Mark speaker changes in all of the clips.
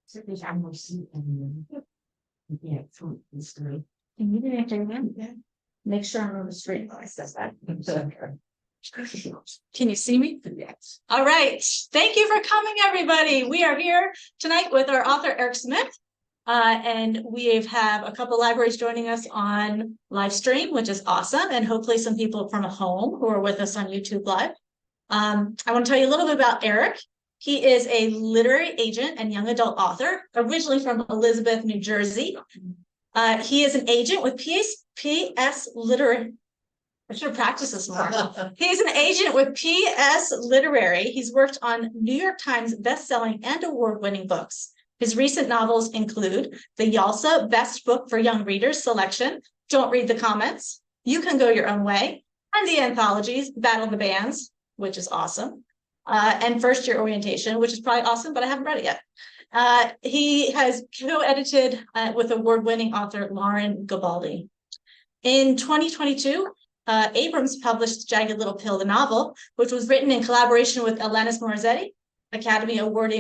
Speaker 1: Certainly, I'm more seat and yeah, from history. And you didn't have to that. Make sure I'm on the street when I said that.
Speaker 2: Can you see me?
Speaker 1: Yes.
Speaker 2: All right. Thank you for coming, everybody. We are here tonight with our author, Eric Smith. And we have a couple libraries joining us on live stream, which is awesome. And hopefully some people from home who are with us on YouTube Live. I want to tell you a little bit about Eric. He is a literary agent and young adult author, originally from Elizabeth, New Jersey. He is an agent with PS Literary. I should have practiced this more. He's an agent with PS Literary. He's worked on New York Times best-selling and award-winning books. His recent novels include the YALSA Best Book for Young Readers selection, Don't Read the Comments, You Can Go Your Own Way, and the anthologies Battle of the Bands, which is awesome, and First Year Orientation, which is probably awesome, but I haven't read it yet. He has co-edited with award-winning author Lauren Gabaldi. In 2022, Abrams published Jagged Little Pill, the novel, which was written in collaboration with Alanis Morissette, Academy Award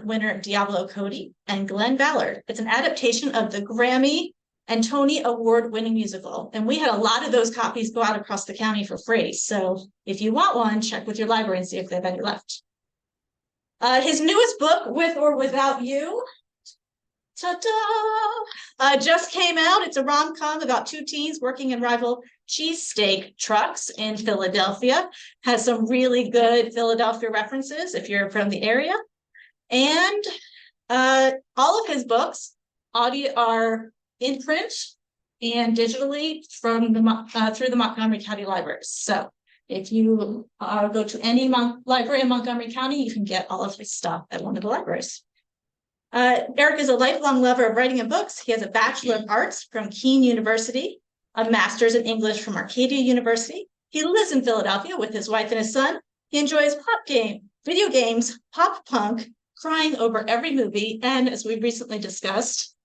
Speaker 2: winner Diablo Cody, and Glenn Ballard. It's an adaptation of the Grammy and Tony Award-winning musical. And we had a lot of those copies go out across the county for free. So if you want one, check with your library and see if they have any left. His newest book, With or Without You, ta-da, just came out. It's a rom-com about two teens working in rival cheesesteak trucks in Philadelphia. Has some really good Philadelphia references if you're from the area. And all of his books are in print and digitally from the through the Montgomery County Libraries. So if you go to any library in Montgomery County, you can get all of his stuff at one of the libraries. Eric is a lifelong lover of writing and books. He has a Bachelor of Arts from Keene University, a Master's in English from Arcadia University. He lives in Philadelphia with his wife and his son. He enjoys video games, pop punk, crying over every movie, and as we recently discussed,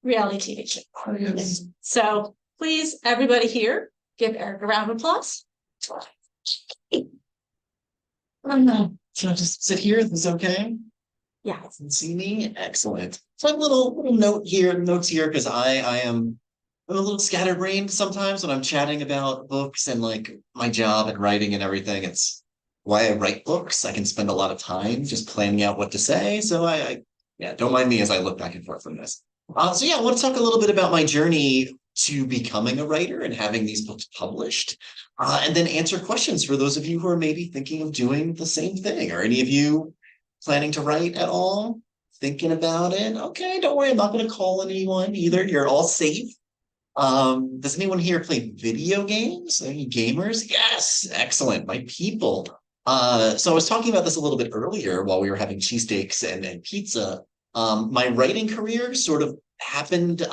Speaker 2: reality TV shows.
Speaker 1: Oh, yes.
Speaker 2: So please, everybody here, give Eric a round of applause.
Speaker 3: Oh, no. Can I just sit here? Is this okay?
Speaker 2: Yeah.
Speaker 3: Can see me? Excellent. So I have a little notes here, because I'm a little scatterbrained sometimes when I'm chatting about books and like my job and writing and everything. It's why I write books. I can spend a lot of time just planning out what to say. So yeah, don't mind me as I look back and forth from this. So yeah, I want to talk a little bit about my journey to becoming a writer and having these books published, and then answer questions for those of you who are maybe thinking of doing the same thing. Or any of you planning to write at all? Thinking about it? Okay, don't worry, I'm not going to call anyone either. You're all safe. Does anyone here play video games? Any gamers? Yes, excellent. My people. So I was talking about this a little bit earlier while we were having cheesesteaks and pizza. My writing career sort of happened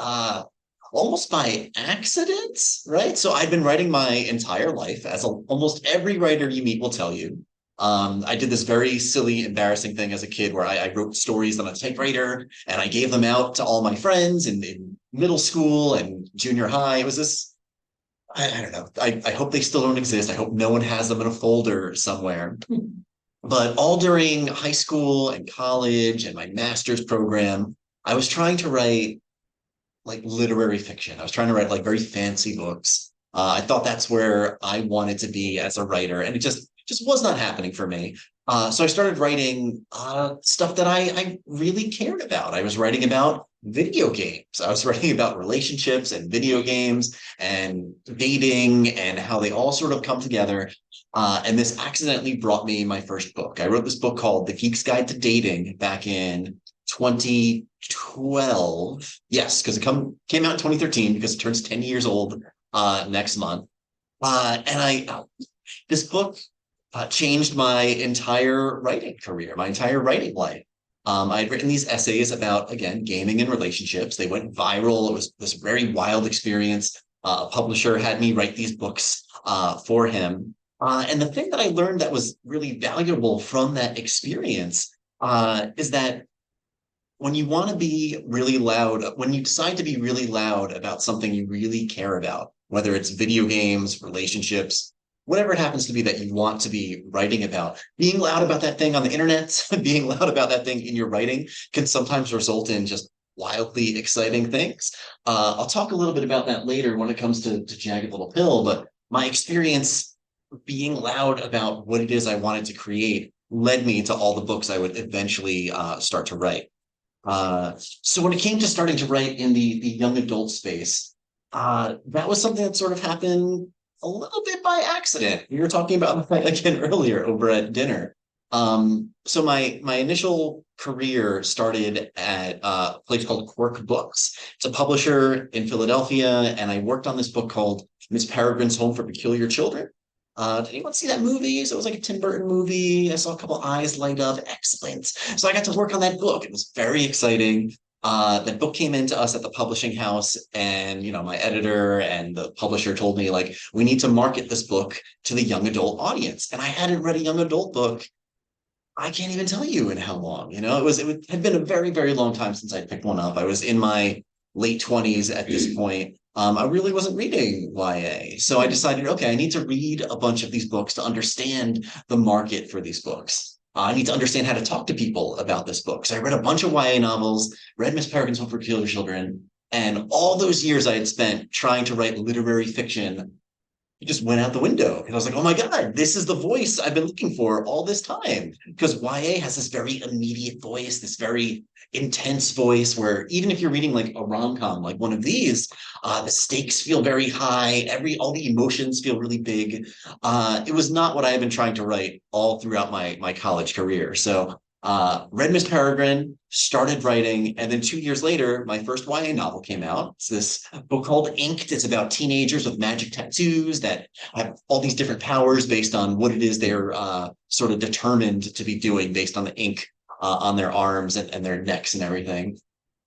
Speaker 3: almost by accident, right? So I've been writing my entire life, as almost every writer you meet will tell you. I did this very silly, embarrassing thing as a kid where I wrote stories on a typewriter and I gave them out to all my friends in middle school and junior high. It was this, I don't know. I hope they still don't exist. I hope no one has them in a folder somewhere. But all during high school and college and my master's program, I was trying to write like literary fiction. I was trying to write like very fancy books. I thought that's where I wanted to be as a writer, and it just was not happening for me. So I started writing stuff that I really cared about. I was writing about video games. I was writing about relationships and video games and dating and how they all sort of come together. And this accidentally brought me my first book. I wrote this book called The Geek's Guide to Dating back in 2012. Yes, because it came out in 2013 because it turns 10 years old next month. And this book changed my entire writing career, my entire writing life. I'd written these essays about, again, gaming and relationships. They went viral. It was this very wild experience. A publisher had me write these books for him. And the thing that I learned that was really valuable from that experience is that when you want to be really loud, when you decide to be really loud about something you really care about, whether it's video games, relationships, whatever it happens to be that you want to be writing about. Being loud about that thing on the internet, being loud about that thing in your writing can sometimes result in just wildly exciting things. I'll talk a little bit about that later when it comes to Jagged Little Pill, but my experience being loud about what it is I wanted to create led me to all the books I would eventually start to write. So when it came to starting to write in the young adult space, that was something that sort of happened a little bit by accident. We were talking about that again earlier over at dinner. So my initial career started at a place called Quirk Books. It's a publisher in Philadelphia, and I worked on this book called Miss Peregrine's Home for Peculiar Children. Did anyone see that movie? So it was like a Tim Burton movie. I saw a couple eyes light up. Excellent. So I got to work on that book. It was very exciting. That book came into us at the publishing house, and my editor and the publisher told me, like, we need to market this book to the young adult audience. And I hadn't read a young adult book. I can't even tell you in how long. It had been a very, very long time since I picked one up. I was in my late 20s at this point. I really wasn't reading YA. So I decided, okay, I need to read a bunch of these books to understand the market for these books. I need to understand how to talk to people about this book. So I read a bunch of YA novels, read Miss Peregrine's Home for Peculiar Children, and all those years I had spent trying to write literary fiction, it just went out the window. And I was like, oh my God, this is the voice I've been looking for all this time. Because YA has this very immediate voice, this very intense voice where even if you're reading like a rom-com, like one of these, the stakes feel very high. All the emotions feel really big. It was not what I had been trying to write all throughout my college career. So read Miss Peregrine, started writing, and then 2 years later, my first YA novel came out. It's this book called Inked. It's about teenagers with magic tattoos that have all these different powers based on what it is they're sort of determined to be doing based on the ink on their arms and their necks and everything.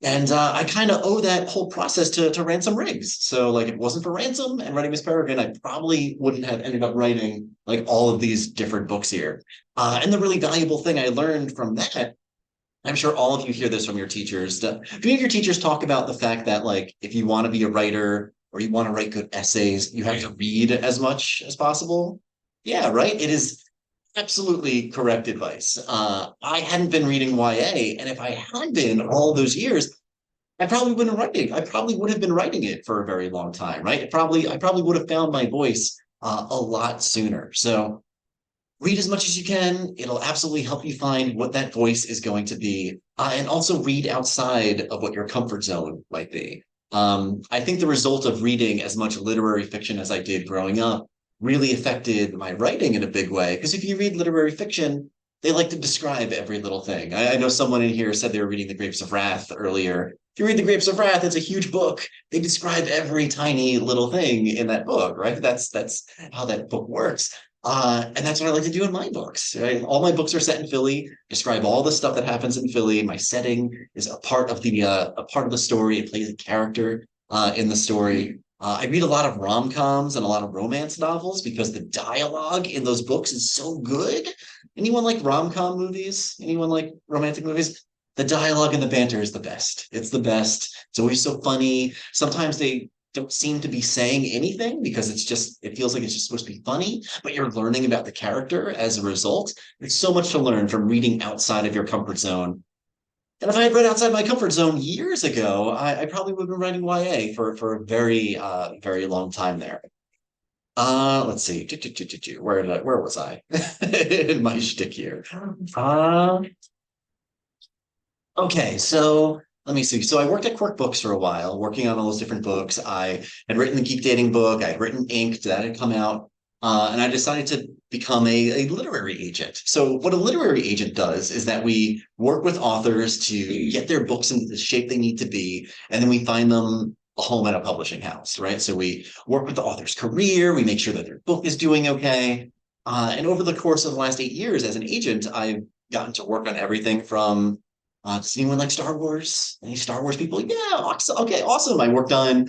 Speaker 3: And I kind of owe that whole process to Ransom Riggs. So like, if it wasn't for Ransom and writing Miss Peregrine, I probably wouldn't have ended up writing like all of these different books here. And the really valuable thing I learned from that, I'm sure all of you hear this from your teachers. Do any of your teachers talk about the fact that like, if you want to be a writer or you want to write good essays, you have to read as much as possible? Yeah, right? It is absolutely correct advice. I hadn't been reading YA, and if I had been all those years, I probably wouldn't writing. I probably would have been writing it for a very long time, right? I probably would have found my voice a lot sooner. So read as much as you can. It'll absolutely help you find what that voice is going to be. And also read outside of what your comfort zone might be. I think the result of reading as much literary fiction as I did growing up really affected my writing in a big way. Because if you read literary fiction, they like to describe every little thing. I know someone in here said they were reading The Grapes of Wrath earlier. If you read The Grapes of Wrath, it's a huge book. They describe every tiny little thing in that book, right? That's how that book works. And that's what I like to do in my books, right? All my books are set in Philly, describe all the stuff that happens in Philly. My setting is a part of the story. It plays a character in the story. I read a lot of rom-coms and a lot of romance novels because the dialogue in those books is so good. Anyone like rom-com movies? Anyone like romantic movies? The dialogue and the banter is the best. It's the best. It's always so funny. Sometimes they don't seem to be saying anything because it feels like it's just supposed to be funny, but you're learning about the character as a result. There's so much to learn from reading outside of your comfort zone. And if I had read outside my comfort zone years ago, I probably would have been writing YA for a very, very long time there. Let's see. Where was I in my shtick here? Okay, so let me see. So I worked at Quirk Books for a while, working on all those different books. I had written the Geek Dating book. I had written Inked, that had come out. And I decided to become a literary agent. So what a literary agent does is that we work with authors to get their books into the shape they need to be, and then we find them a home at a publishing house, right? So we work with the author's career, we make sure that their book is doing okay. And over the course of the last 8 years as an agent, I've gotten to work on everything from does anyone like Star Wars? Any Star Wars people? Yeah, okay, awesome. I worked on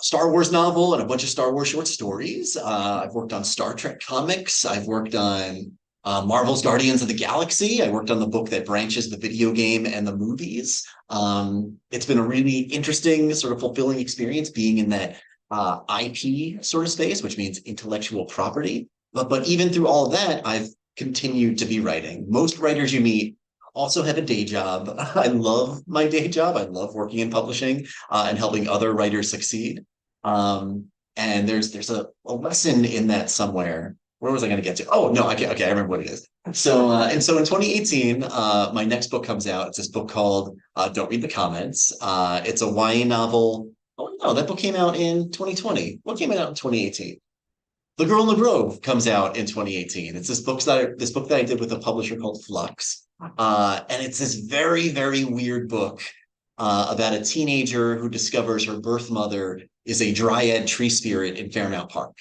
Speaker 3: Star Wars novel and a bunch of Star Wars short stories. I've worked on Star Trek comics. I've worked on Marvel's Guardians of the Galaxy. I worked on the book that branches the video game and the movies. It's been a really interesting, sort of fulfilling experience being in that IP sort of space, which means intellectual property. But even through all of that, I've continued to be writing. Most writers you meet also have a day job. I love my day job. I love working in publishing and helping other writers succeed. And there's a lesson in that somewhere. Where was I going to get to? Oh no, okay, I remember what it is. So in 2018, my next book comes out. It's this book called Don't Read the Comments. It's a YA novel. Oh no, that book came out in 2020. What came out in 2018? The Girl in the Grove comes out in 2018. It's this book that I did with a publisher called Flux. And it's this very, very weird book about a teenager who discovers her birth mother is a dryad tree spirit in Fairmount Park.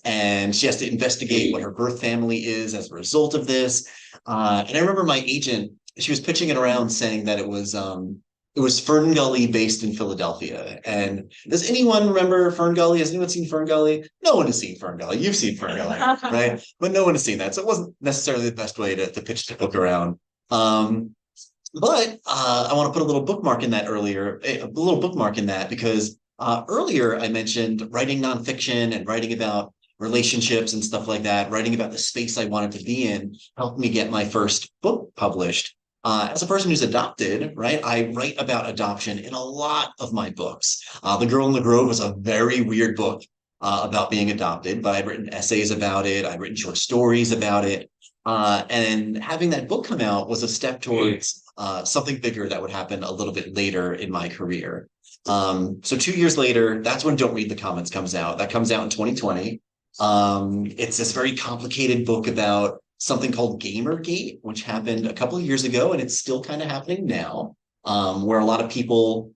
Speaker 3: And she has to investigate what her birth family is as a result of this. And I remember my agent, she was pitching it around saying that it was Fern Gully based in Philadelphia. And does anyone remember Fern Gully? Has anyone seen Fern Gully? No one has seen Fern Gully. You've seen Fern Gully, right? But no one has seen that. So it wasn't necessarily the best way to pitch the book around. But I want to put a little bookmark in that because earlier I mentioned writing nonfiction and writing about relationships and stuff like that, writing about the space I wanted to be in helped me get my first book published. As a person who's adopted, right, I write about adoption in a lot of my books. The Girl in the Grove was a very weird book about being adopted, but I've written essays about it. I've written short stories about it. And having that book come out was a step towards something bigger that would happen a little bit later in my career. So 2 years later, that's when Don't Read the Comments comes out. That comes out in 2020. It's this very complicated book about something called Gamergate, which happened a couple of years ago, and it's still kind of happening now, where a lot of people,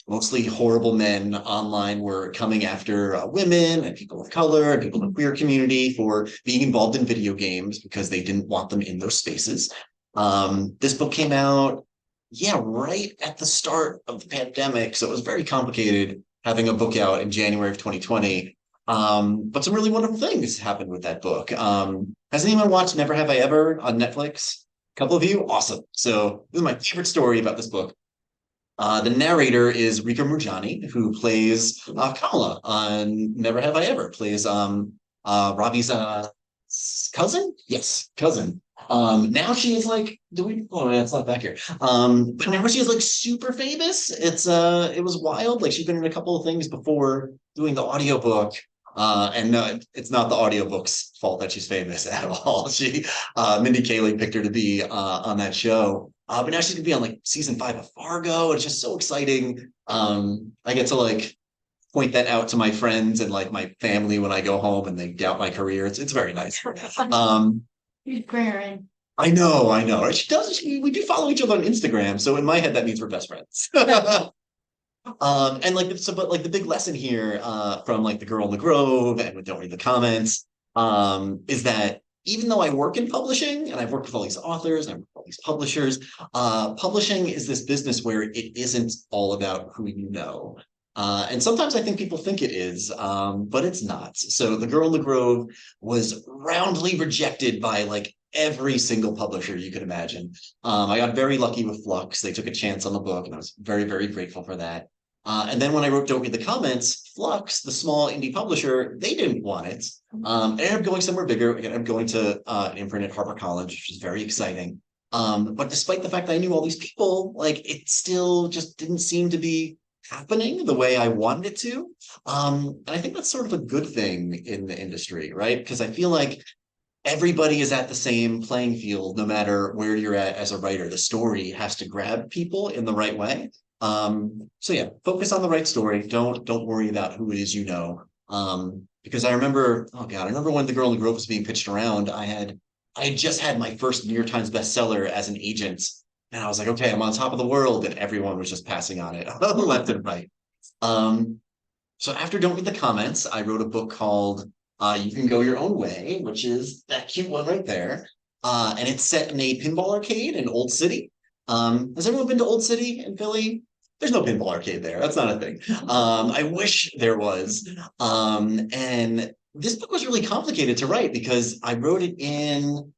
Speaker 3: mostly horrible men online, were coming after women and people of color and people in the queer community for being involved in video games because they didn't want them in those spaces. This book came out, right at the start of the pandemic, so it was very complicated having a book out in January of 2020. But some really wonderful things happened with that book. Has anyone watched Never Have I Ever on Netflix? A couple of you? Awesome. So this is my favorite story about this book. The narrator is Rika Murjani, who plays Kamala on Never Have I Ever, plays Robbie's cousin? Yes, cousin. Now she is like, it's not back here. But now she is like super famous. It was wild. Like she's been in a couple of things before doing the audiobook. And no, it's not the audiobook's fault that she's famous at all. Mindy Kaling picked her to be on that show. But now she's gonna be on like season 5 of Fargo. It's just so exciting. I get to like point that out to my friends and like my family when I go home and they doubt my career. It's very nice. I know. Right? She does. We do follow each other on Instagram, so in my head that means we're best friends. And but the big lesson here from like The Girl in the Grove and with Don't Read the Comments is that even though I work in publishing and I've worked with all these authors and I've worked with all these publishers, publishing is this business where it isn't all about who you know. And sometimes I think people think it is, but it's not. So The Girl in the Grove was roundly rejected by like every single publisher you could imagine. I got very lucky with Flux. They took a chance on the book, and I was very, very grateful for that. And then when I wrote Don't Read the Comments, Flux, the small indie publisher, they didn't want it. I ended up going somewhere bigger. I ended up going to an imprint at HarperCollins, which is very exciting. But despite the fact that I knew all these people, like it still just didn't seem to be happening the way I wanted it to. And I think that's sort of a good thing in the industry, right? Because I feel like everybody is at the same playing field, no matter where you're at as a writer. The story has to grab people in the right way. So yeah, focus on the right story. Don't worry about who it is you know. Because I remember, when The Girl in the Grove was being pitched around, I had just had my first New York Times bestseller as an agent. And I was like, okay, I'm on top of the world. And everyone was just passing on it left and right. So after Don't Read the Comments, I wrote a book called You Can Go Your Own Way, which is that cute one right there. And it's set in a pinball arcade in Old City. Has everyone been to Old City in Philly? There's no pinball arcade there. That's not a thing. I wish there was. And this book was really complicated to write because I wrote it in,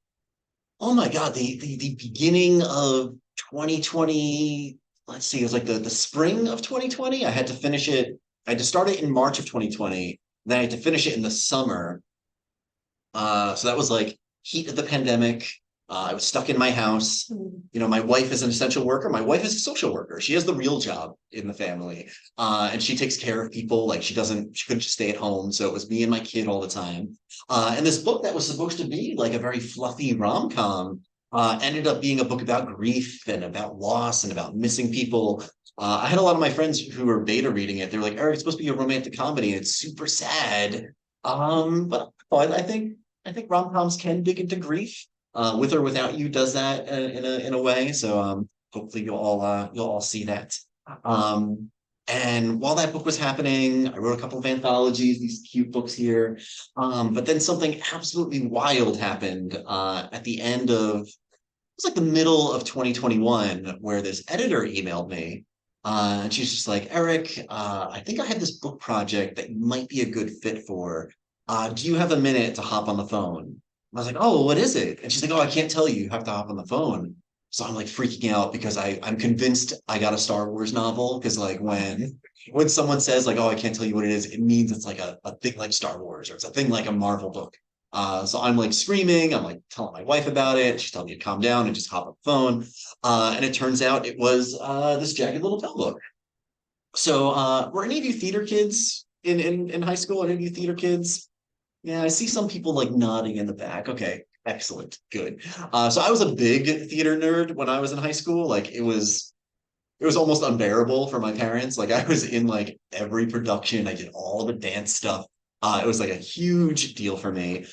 Speaker 3: oh my God, the beginning of 2020. Let's see, it was like the spring of 2020. I had to finish it I had to start it in March of 2020. Then I had to finish it in the summer. So that was like heat of the pandemic. I was stuck in my house. You know, my wife is an essential worker. My wife is a social worker. She has the real job in the family. And she takes care of people. Like she couldn't just stay at home. So it was me and my kid all the time. And this book that was supposed to be like a very fluffy rom-com ended up being a book about grief and about loss and about missing people. I had a lot of my friends who were beta reading it. They were like, Eric, it's supposed to be a romantic comedy and it's super sad. But I think rom-coms can dig into grief. With or Without You does that in a way. So hopefully you'll all see that. And while that book was happening, I wrote a couple of anthologies, these cute books here. But then something absolutely wild happened at the end of, it was like the middle of 2021, where this editor emailed me. And she's just like, Eric, I think I have this book project that you might be a good fit for. Do you have a minute to hop on the phone? I was like, oh, what is it? And she's like, oh, I can't tell you. You have to hop on the phone. So I'm like freaking out because I'm convinced I got a Star Wars novel. Because like when someone says like, oh, I can't tell you what it is, it means it's like a thing like Star Wars or it's a thing like a Marvel book. So I'm like screaming. I'm like telling my wife about it. She's telling me to calm down and just hop on the phone. And it turns out it was this Jagged Little Pill book. So were any of you theater kids in high school? Any of you theater kids? Yeah, I see some people like nodding in the back. Okay, excellent, good. So I was a big theater nerd when I was in high school. Like it was almost unbearable for my parents. Like I was in like every production. I did all the dance stuff. It was like a huge deal for me.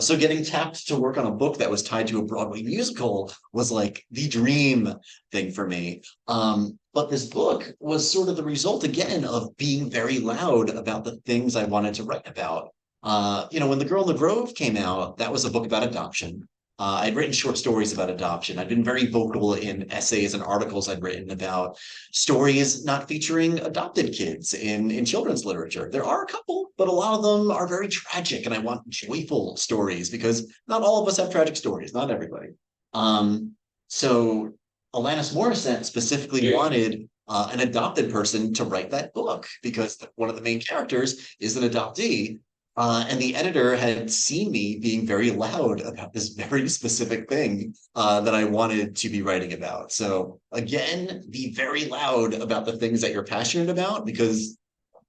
Speaker 3: So getting tapped to work on a book that was tied to a Broadway musical was like the dream thing for me. But this book was sort of the result again of being very loud about the things I wanted to write about. When The Girl in the Grove came out, that was a book about adoption. I'd written short stories about adoption. I'd been very vocal in essays and articles I'd written about stories not featuring adopted kids in children's literature. There are a couple, but a lot of them are very tragic, and I want joyful stories because not all of us have tragic stories, not everybody. So Alanis Morissette specifically wanted an adopted person to write that book because one of the main characters is an adoptee. And the editor had seen me being very loud about this very specific thing that I wanted to be writing about. So again, be very loud about the things that you're passionate about because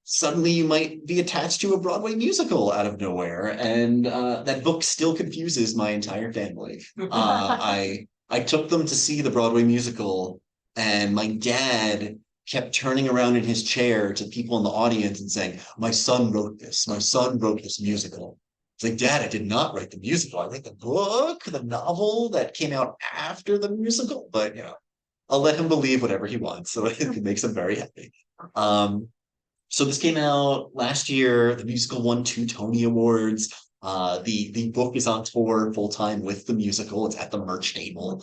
Speaker 3: suddenly you might be attached to a Broadway musical out of nowhere. And that book still confuses my entire family. I took them to see the Broadway musical, and my dad kept turning around in his chair to people in the audience and saying, my son wrote this. My son wrote this musical. It's like, Dad, I did not write the musical. I wrote the book, the novel that came out after the musical. But, I'll let him believe whatever he wants. So it makes him very happy. So this came out last year. The musical won 2 Tony Awards. The book is on tour full time with the musical. It's at the merch table.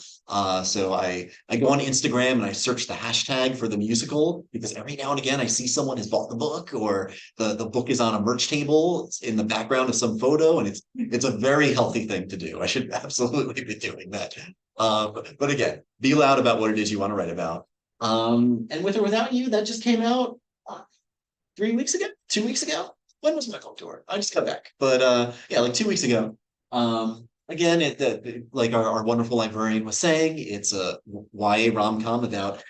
Speaker 3: So I go on Instagram and I search the hashtag for the musical because every now and again I see someone has bought the book or the book is on a merch table. It's in the background of some photo, and it's a very healthy thing to do. I should absolutely be doing that. But again, be loud about what it is you want to write about. And With or Without You, that just came out 3 weeks ago, 2 weeks ago. When was my home tour? I just got back, but yeah, like 2 weeks ago. Again, like our wonderful librarian was saying, it's a YA rom-com about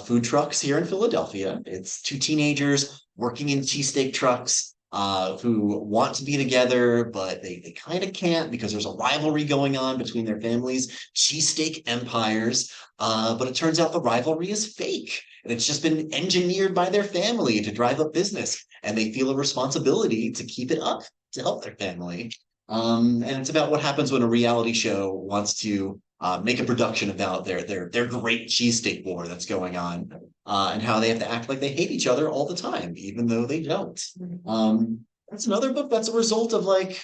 Speaker 3: food trucks here in Philadelphia. It's 2 teenagers working in cheesesteak trucks who want to be together, but they kind of can't because there's a rivalry going on between their families, cheesesteak empires. But it turns out the rivalry is fake. And it's just been engineered by their family to drive up business. And they feel a responsibility to keep it up to help their family. And it's about what happens when a reality show wants to make a production about their great cheesesteak war that's going on, and how they have to act like they hate each other all the time, even though they don't. That's another book that's a result of like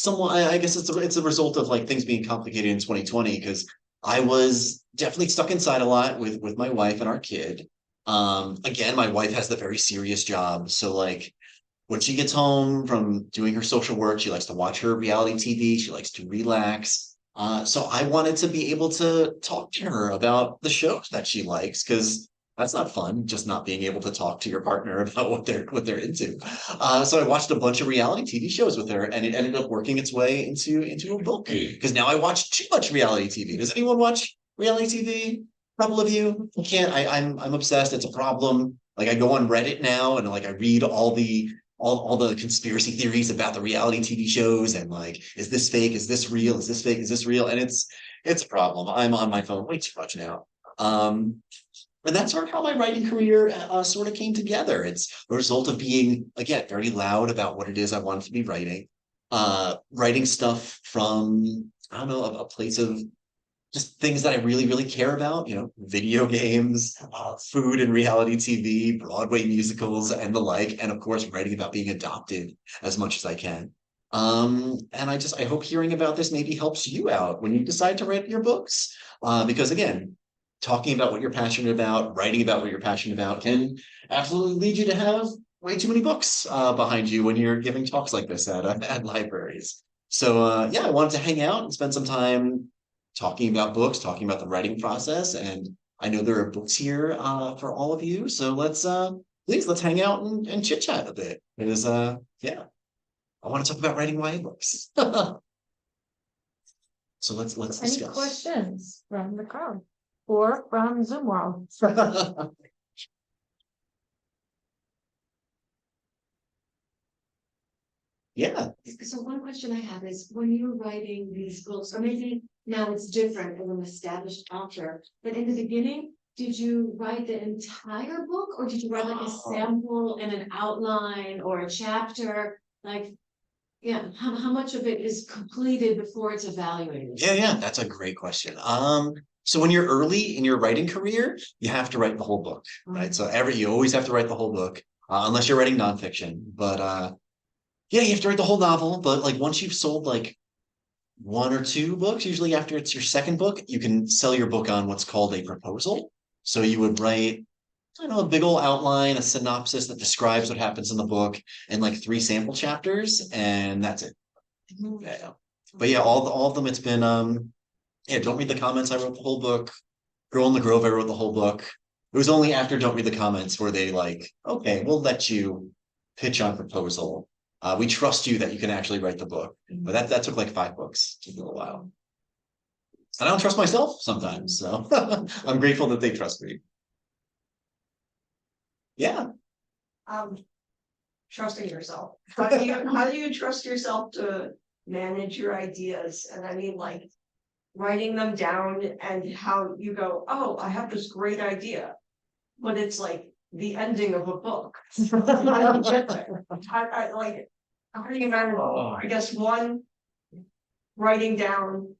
Speaker 3: I guess it's a result of like things being complicated in 2020 because I was definitely stuck inside a lot with my wife and our kid. Again, my wife has the very serious job. So like when she gets home from doing her social work, she likes to watch her reality TV. She likes to relax. So I wanted to be able to talk to her about the shows that she likes because That's not fun, just not being able to talk to your partner about what they're into. So I watched a bunch of reality TV shows with her, and it ended up working its way into a book. Because now I watch too much reality TV. Does anyone watch reality TV? A couple of you? I can't. I'm obsessed. It's a problem. Like I go on Reddit now and like I read all the conspiracy theories about the reality TV shows and like, is this fake? Is this real? Is this fake? Is this real? And it's a problem. I'm on my phone way too much now. And that's sort of how my writing career sort of came together. It's a result of being, again, very loud about what it is I wanted to be writing. Writing stuff from, I don't know, a place of just things that I really, really care about, video games, food and reality TV, Broadway musicals, and the like. And of course, writing about being adopted as much as I can. And I hope hearing about this maybe helps you out when you decide to write your books. Because again, talking about what you're passionate about, writing about what you're passionate about can absolutely lead you to have way too many books behind you when you're giving talks like this at libraries. So yeah, I wanted to hang out and spend some time talking about books, talking about the writing process. And I know there are books here for all of you. So let's hang out and chit chat a bit. Because yeah, I want to talk about writing YA books. So let's
Speaker 1: Any
Speaker 3: discuss.
Speaker 1: questions from the crowd or from Zoom world?
Speaker 3: Yeah.
Speaker 4: So one question I have is, when you're writing these books, or maybe now it's different as an established author, but in the beginning, did you write the entire book, or did you write like a sample and an outline or a chapter? Like, yeah, how much of it is completed before it's evaluated?
Speaker 3: Yeah, that's a great question. So when you're early in your writing career, you have to write the whole book, right? So you always have to write the whole book, unless you're writing nonfiction. But yeah, you have to write the whole novel. But like once you've sold like one or two books, usually after it's your second book, you can sell your book on what's called a proposal. So you would write, I don't know, a big old outline, a synopsis that describes what happens in the book, and like 3 sample chapters, and that's it. Yeah. But yeah, all of them, it's been yeah, Don't Read the Comments, I wrote the whole book. Girl in the Grove, I wrote the whole book. It was only after Don't Read the Comments where they like, okay, we'll let you pitch on proposal. We trust you that you can actually write the book. But that took like 5 books. It took a little while. And I don't trust myself sometimes. So I'm grateful that they trust me. Yeah.
Speaker 5: Trusting yourself. How do you trust yourself to manage your ideas? And I mean, like, writing them down and how you go, oh, I have this great idea, but it's like the ending of a book. I don't get there. I like, how do you manage? I guess one, writing down,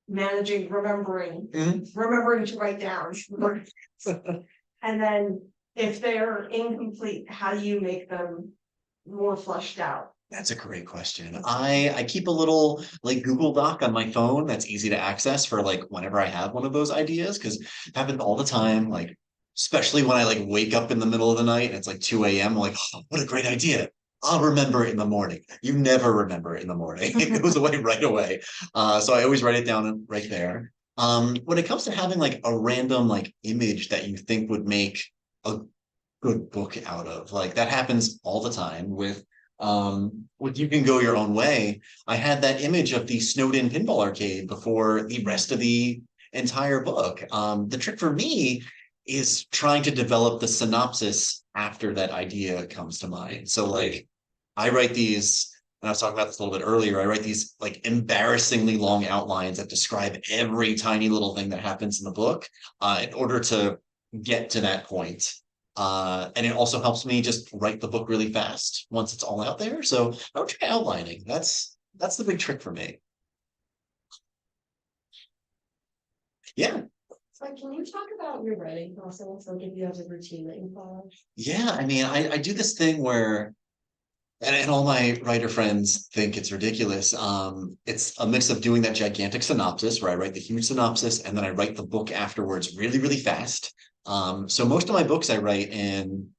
Speaker 5: managing, remembering to write down. And then if they're incomplete, how do you make them more fleshed out?
Speaker 3: That's a great question. I keep a little like Google Doc on my phone that's easy to access for like whenever I have one of those ideas, because it happens all the time. Like, especially when I like wake up in the middle of the night and it's like 2 a.m. I'm like, oh, what a great idea. I'll remember it in the morning. You never remember it in the morning. It goes away right away. So I always write it down right there. When it comes to having like a random like image that you think would make a good book out of, like that happens all the time with You Can Go Your Own Way. I had that image of the Snowden pinball arcade before the rest of the entire book. The trick for me is trying to develop the synopsis after that idea comes to mind. So like I write these, and I was talking about this a little bit earlier, I write these like embarrassingly long outlines that describe every tiny little thing that happens in the book in order to get to that point. And it also helps me just write the book really fast once it's all out there. So I would try outlining. That's the big trick for me. Yeah.
Speaker 4: So can you talk about your writing process? Like if you have a routine that you follow?
Speaker 3: Yeah, I mean, I do this thing where, and all my writer friends think it's ridiculous. It's a mix of doing that gigantic synopsis where I write the huge synopsis and then I write the book afterwards really, really fast. So most of my books I write in,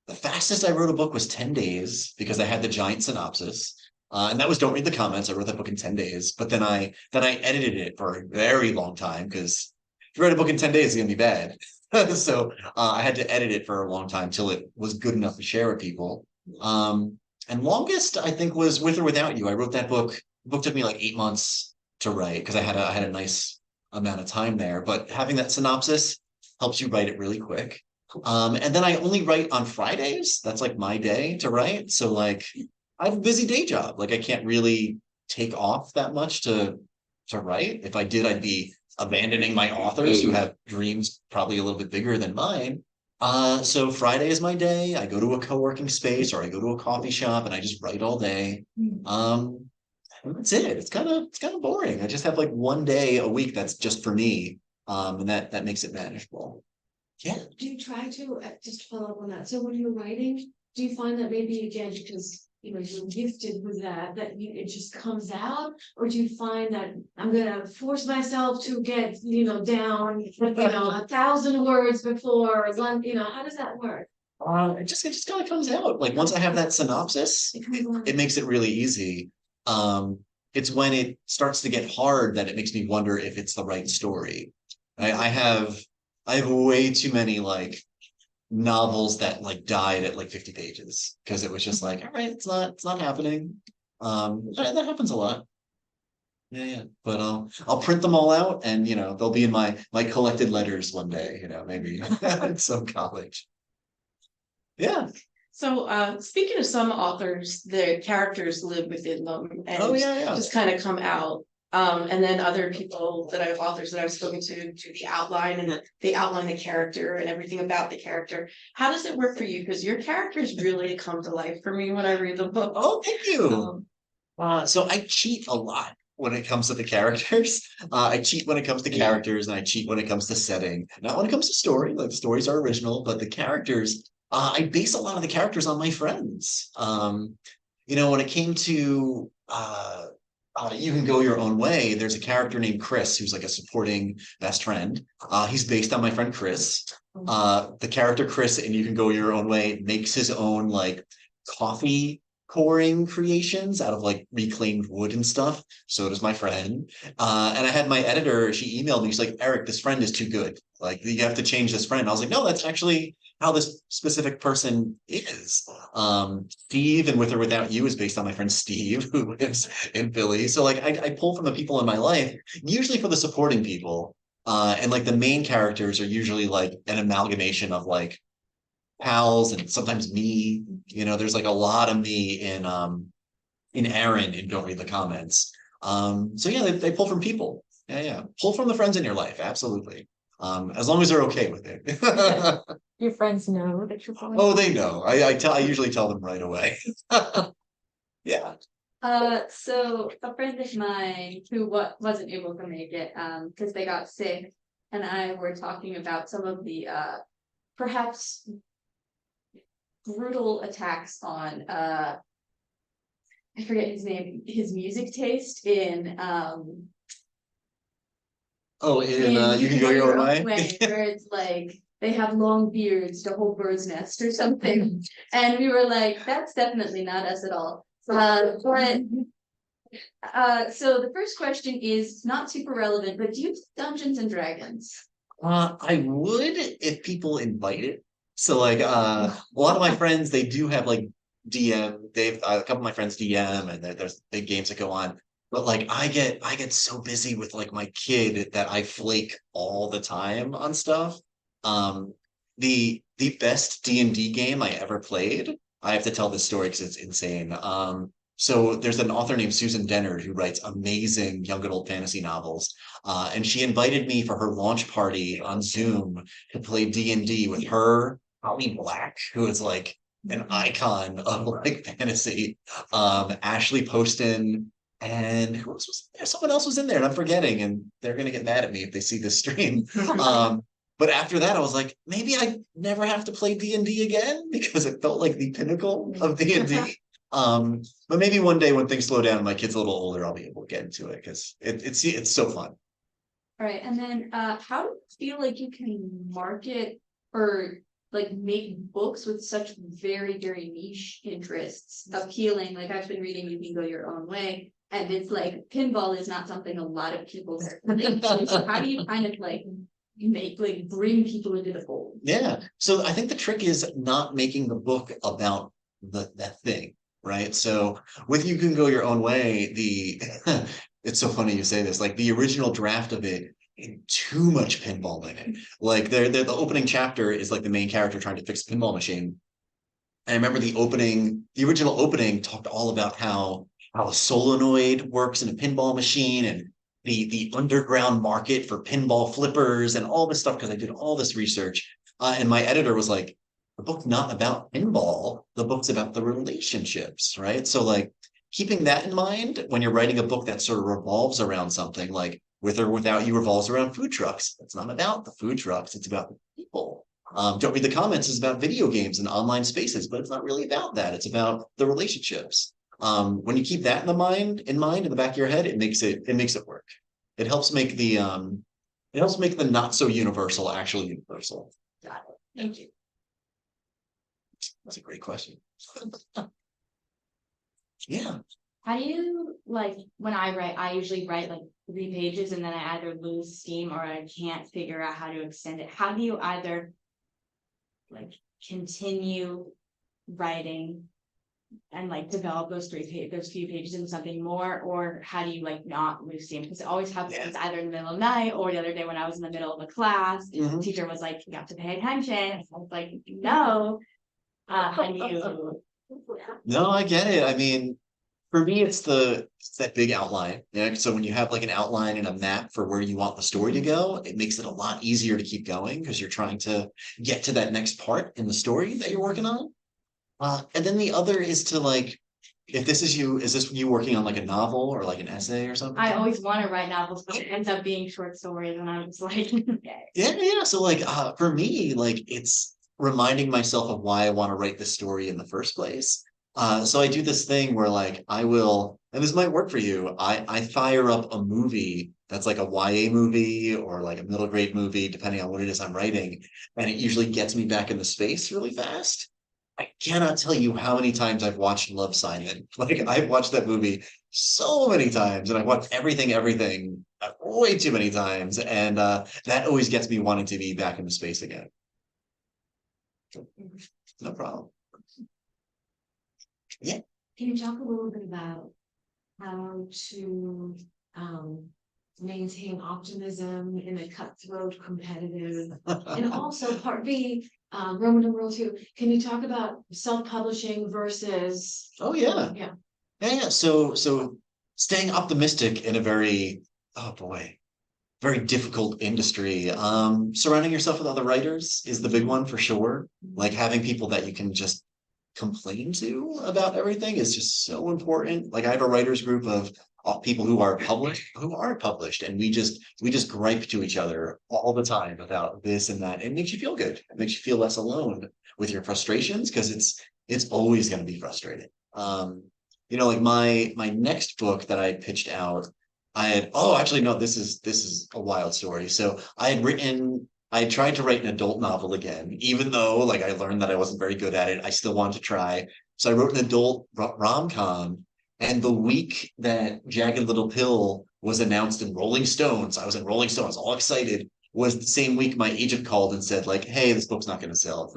Speaker 3: the fastest I wrote a book was 10 days because I had the giant synopsis. And that was Don't Read the Comments. I wrote that book in 10 days, but then I edited it for a very long time because if you write a book in 10 days, it's gonna be bad. So I had to edit it for a long time till it was good enough to share with people. And longest I think was With or Without You. I wrote that book. The book took me like 8 months to write because I had a nice amount of time there. But having that synopsis helps you write it really quick. And then I only write on Fridays. That's like my day to write. So like I have a busy day job. Like I can't really take off that much to write. If I did, I'd be abandoning my authors who have dreams probably a little bit bigger than mine. So Friday is my day. I go to a co-working space or I go to a coffee shop and I just write all day. And that's it. It's kind of boring. I just have like one day a week that's just for me. And that makes it manageable. Yeah.
Speaker 4: Do you try to, just to follow up on that, so when you're writing, do you find that maybe again, because you know, you're gifted with that you, it just comes out? Or do you find that I'm gonna force myself to get, you know, down, you know, 1,000 words before lunch, you know, how does that work?
Speaker 3: It just kind of comes out. Like once I have that synopsis, it makes it really easy. It's when it starts to get hard that it makes me wonder if it's the right story. I have way too many like novels that like died at like 50 pages because it was just like, all right, it's not happening. That happens a lot. Yeah. But I'll print them all out and you know, they'll be in my collected letters one day, you know, maybe in some college. Yeah.
Speaker 6: So speaking of some authors, their characters live within them
Speaker 3: Oh
Speaker 6: and
Speaker 3: yeah, yeah.
Speaker 6: just kind of come out. And then other people that authors that I've spoken to do the outline and they outline the character and everything about the character. How does it work for you? Because your characters really come to life for me when I read the book.
Speaker 3: Oh, thank you. So I cheat a lot when it comes to the characters. I cheat when it comes to characters and I cheat when it comes to setting. Not when it comes to story, like the stories are original, but the characters, I base a lot of the characters on my friends. You know, when it came to You Can Go Your Own Way, there's a character named Chris who's like a supporting best friend. He's based on my friend Chris. The character Chris in You Can Go Your Own Way makes his own like coffee coring creations out of like reclaimed wood and stuff. So does my friend. And I had my editor, she emailed me, she's like, Eric, this friend is too good. Like you have to change this friend. I was like, no, that's actually how this specific person is. Steve and With or Without You is based on my friend Steve, who lives in Philly. So like I pull from the people in my life, usually for the supporting people. And like the main characters are usually like an amalgamation of like pals and sometimes me. You know, there's like a lot of me in Aaron in Don't Read the Comments. So yeah, they pull from people. Yeah, yeah. Pull from the friends in your life, absolutely. As long as they're okay with it.
Speaker 1: Your friends know that you're following.
Speaker 3: Oh, they know. I usually tell them right away. Yeah.
Speaker 7: So a friend of mine who wasn't able to make it, because they got sick, and I were talking about some of the perhaps brutal attacks on I forget his name, his music taste in
Speaker 3: Oh, You Can Go Your Own Way.
Speaker 7: where it's like they have long beards to hold bird's nest or something. And we were like, that's definitely not us at all. So the first question is not super relevant, but do you play Dungeons and Dragons?
Speaker 3: I would if people invite it. So like a lot of my friends, they do have like DM. They've a couple of my friends DM, and there's big games that go on. But like I get so busy with like my kid that I flake all the time on stuff. The best D&D game I ever played. I have to tell this story because it's insane. So there's an author named Susan Dennard who writes amazing young adult fantasy novels. And she invited me for her launch party on Zoom to play D&D with her, Holly Black, who is like an icon of like fantasy. Ashley Poston, and who else was there? Someone else was in there, and I'm forgetting, and they're gonna get mad at me if they see this stream. But after that, I was like, maybe I never have to play D&D again because it felt like the pinnacle of D&D. But maybe one day when things slow down, and my kid's a little older, I'll be able to get into it because it's so fun.
Speaker 7: All right, and then how do you feel like you can market or like make books with such very, very niche interests appealing? Like I've been reading You Can Go Your Own Way, and it's like pinball is not something a lot of people are into. So how do you kind of like make, like, bring people into the fold.
Speaker 3: Yeah, so I think the trick is not making the book about that thing, right? So with You Can Go Your Own Way, it's so funny you say this, like the original draft of it had too much pinball in it. Like the opening chapter is like the main character trying to fix a pinball machine. And I remember the original opening talked all about how a solenoid works in a pinball machine and the underground market for pinball flippers and all this stuff because I did all this research. And my editor was like, the book's not about pinball, the book's about the relationships, right? So like keeping that in mind when you're writing a book that sort of revolves around something like With or Without You revolves around food trucks. It's not about the food trucks, it's about the people. Don't Read the Comments is about video games and online spaces, but it's not really about that. It's about the relationships. When you keep that in mind in the back of your head, it makes it work. It helps make the not so universal actually universal.
Speaker 7: Got it. Thank you.
Speaker 3: That's a great question. Yeah.
Speaker 8: How do you like when I write? I usually write like 3 pages and then I either lose steam or I can't figure out how to extend it. How do you either like continue writing and like develop those those few pages into something more, or how do you like not lose steam? Because it always happens either in the middle of the night or the other day when I was in the middle of a class, the teacher was like, "You have to pay attention." I was like, "No." And you
Speaker 3: No, I get it. I mean, for me, it's that big outline. Yeah. So when you have like an outline and a map for where you want the story to go, it makes it a lot easier to keep going because you're trying to get to that next part in the story that you're working on. And then the other is to like, if this is this you working on like a novel or like an essay or something?
Speaker 8: I always want to write novels, but it ends up being short stories, and I was like, okay.
Speaker 3: Yeah. So like, for me, like it's reminding myself of why I want to write this story in the first place. So I do this thing where like I will, and this might work for you. I fire up a movie that's like a YA movie or like a middle grade movie, depending on what it is I'm writing, and it usually gets me back in the space really fast. I cannot tell you how many times I've watched Love, Simon. Like I've watched that movie so many times, and I've watched everything way too many times, and that always gets me wanting to be back in the space again. No problem. Yeah.
Speaker 4: Can you talk a little bit about how to maintain optimism in a cutthroat competitive, and also part B, Roman numeral 2, can you talk about self-publishing versus?
Speaker 3: Oh yeah.
Speaker 4: Yeah.
Speaker 3: Yeah. So staying optimistic in a very, oh boy, very difficult industry. Surrounding yourself with other writers is the big one for sure. Like having people that you can just complain to about everything is just so important. Like I have a writers group of people who are published, who aren't published, and we just gripe to each other all the time about this and that. It makes you feel good. It makes you feel less alone with your frustrations because it's always going to be frustrating. Like my next book that I pitched out, actually no, this is a wild story. So I tried to write an adult novel again, even though like I learned that I wasn't very good at it. I still wanted to try. So I wrote an adult rom-com. And the week that Jagged Little Pill was announced in Rolling Stones, I was in Rolling Stones, all excited, was the same week my agent called and said like, hey, this book's not going to sell.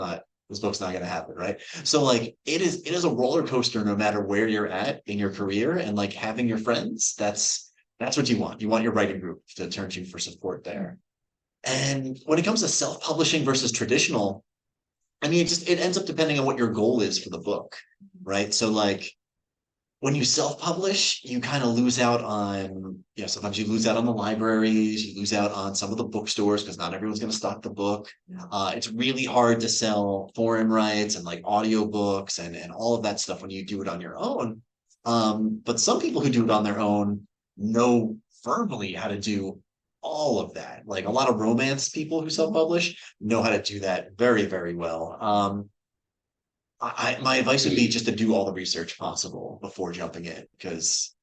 Speaker 3: This book's not going to happen. Right. So like it is a roller coaster no matter where you're at in your career, and like having your friends, that's what you want. You want your writing group to turn to you for support there. And when it comes to self-publishing versus traditional, I mean, it ends up depending on what your goal is for the book, right? So like when you self-publish, you kind of lose out on, sometimes you lose out on the libraries, you lose out on some of the bookstores because not everyone's going to stock the book. It's really hard to sell foreign rights and like audiobooks and all of that stuff when you do it on your own. But some people who do it on their own know firmly how to do all of that. Like a lot of romance people who self-publish know how to do that very, very well. My advice would be just to do all the research possible before jumping in, because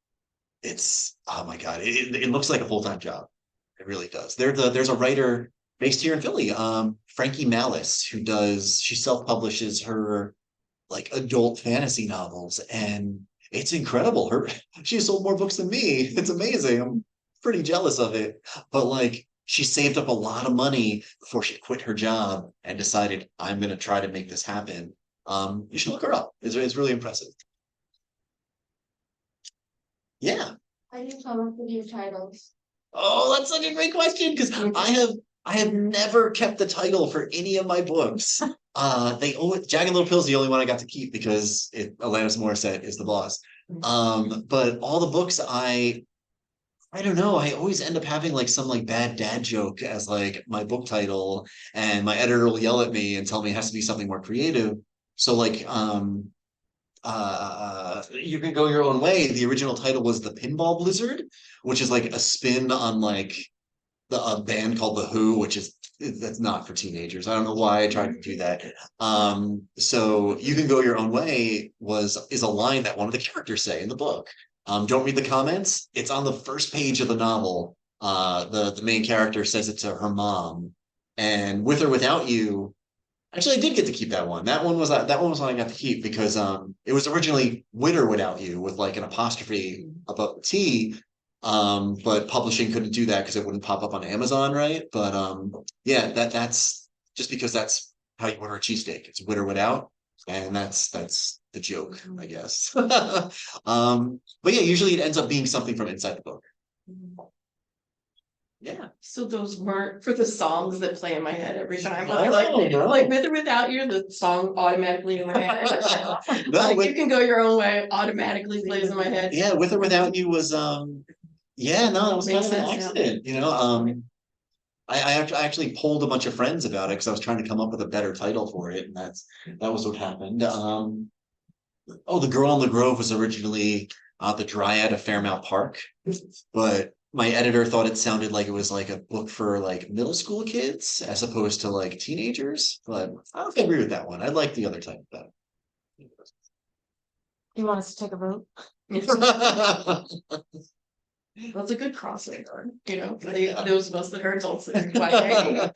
Speaker 3: it's, oh my God, it looks like a full-time job. It really does. There's a writer based here in Philly, Frankie Malice, she self-publishes her like adult fantasy novels, and it's incredible. She sold more books than me. It's amazing. I'm pretty jealous of it, but like she saved up a lot of money before she quit her job and decided, I'm gonna try to make this happen. You should look her up. It's really impressive. Yeah.
Speaker 1: How do you come up with your titles?
Speaker 3: Oh, that's such a great question because I have never kept the title for any of my books. They always Jagged Little Pill is the only one I got to keep because Alanis Morissette is the boss. But all the books I don't know. I always end up having like some like bad dad joke as like my book title, and my editor will yell at me and tell me it has to be something more creative. So like You Can Go Your Own Way, the original title was The Pinball Blizzard, which is like a spin on like a band called The Who, which is that's not for teenagers. I don't know why I tried to do that. So You Can Go Your Own Way is a line that one of the characters say in the book. Don't read the comments. It's on the first page of the novel. The main character says it to her mom, and With or Without You. Actually, I did get to keep that one. That one was one I got to keep because it was originally With or Without You with like an apostrophe above the T. But publishing couldn't do that because it wouldn't pop up on Amazon, right? But yeah, that's just because that's how you order a cheesesteak. It's with or without, and that's the joke, I guess. But yeah, usually it ends up being something from inside the book. Yeah.
Speaker 6: So those weren't for the songs that play in my head every time.
Speaker 3: No,
Speaker 6: Like With or Without You, the song automatically in my head.
Speaker 3: No,
Speaker 6: Like
Speaker 3: with-
Speaker 6: You Can Go Your Own Way automatically plays in my head.
Speaker 3: Yeah, With or Without You was yeah, no, it was kind
Speaker 6: Makes
Speaker 3: of an
Speaker 6: sense, yeah.
Speaker 3: accident, you know. I actually polled a bunch of friends about it because I was trying to come up with a better title for it, and that was what happened. Oh, The Girl in the Grove was originally The Dryad of Fairmount Park, but my editor thought it sounded like it was like a book for like middle school kids as opposed to like teenagers. But I don't agree with that one. I like the other type better.
Speaker 1: You want us to take a vote?
Speaker 6: That's a good crossover, you know, for those of us that are adults that are YA.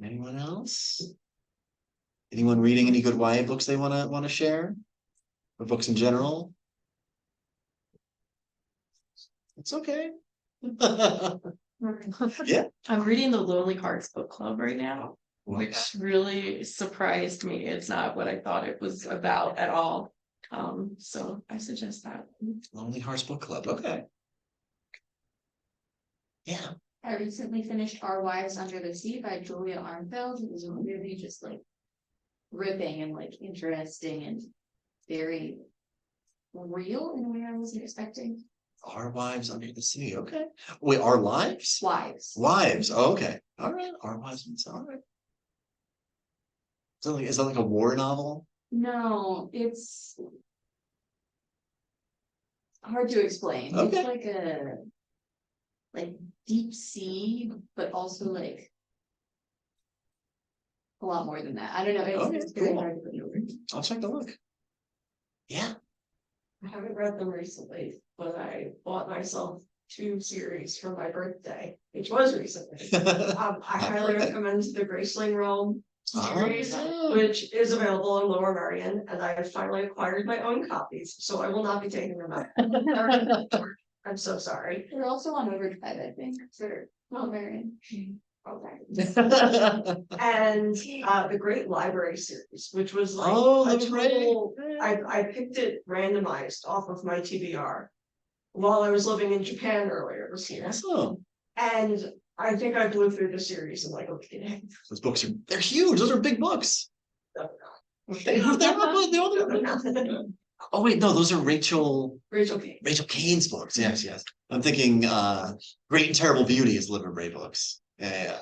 Speaker 3: Anyone else? Anyone reading any good YA books they wanna share? Or books in general? It's okay. Yeah.
Speaker 6: I'm reading the Lonely Hearts Book Club right now, which really surprised me. It's not what I thought it was about at all. So I suggest that.
Speaker 3: Lonely Hearts Book Club. Okay. Yeah.
Speaker 7: I recently finished Our Wives Under the Sea by Julia Armfeld. It was really just like ripping and like interesting and very real in a way I wasn't expecting.
Speaker 3: Our Wives Under the Sea. Okay. Wait, Our Lives?
Speaker 7: Wives.
Speaker 3: Wives. Oh, okay. All right. Our Wives. All right. Is that like a war novel?
Speaker 7: No, it's hard to explain. It's
Speaker 3: Okay.
Speaker 7: like a deep sea, but also like a lot more than that. I don't know.
Speaker 3: Okay,
Speaker 7: It's very
Speaker 3: cool.
Speaker 7: hard to put over.
Speaker 3: I'll check the look. Yeah.
Speaker 5: I haven't read them recently, but I bought myself 2 series for my birthday, which was recently. I highly recommend the Graceling Realm series,
Speaker 3: Oh.
Speaker 5: which is available in Lower Merion, and I have finally acquired my own copies, so I will not be taking them out. I'm so sorry.
Speaker 7: They're also on Overdrive, I think, for Marion.
Speaker 5: Okay. And the Great Library series, which was like
Speaker 3: Oh,
Speaker 5: a
Speaker 3: that was right.
Speaker 5: total, I picked it randomized off of my TBR while I was living in Japan earlier this year.
Speaker 3: Awesome.
Speaker 5: And I think I blew through the series in like a weekend.
Speaker 3: Those books they're huge. Those are big books. They're Oh wait, no, those are Rachel
Speaker 5: Rachel King.
Speaker 3: Kane's books. Yes, yes. I'm thinking Great and Terrible Beauty is Liver Bray books. Yeah.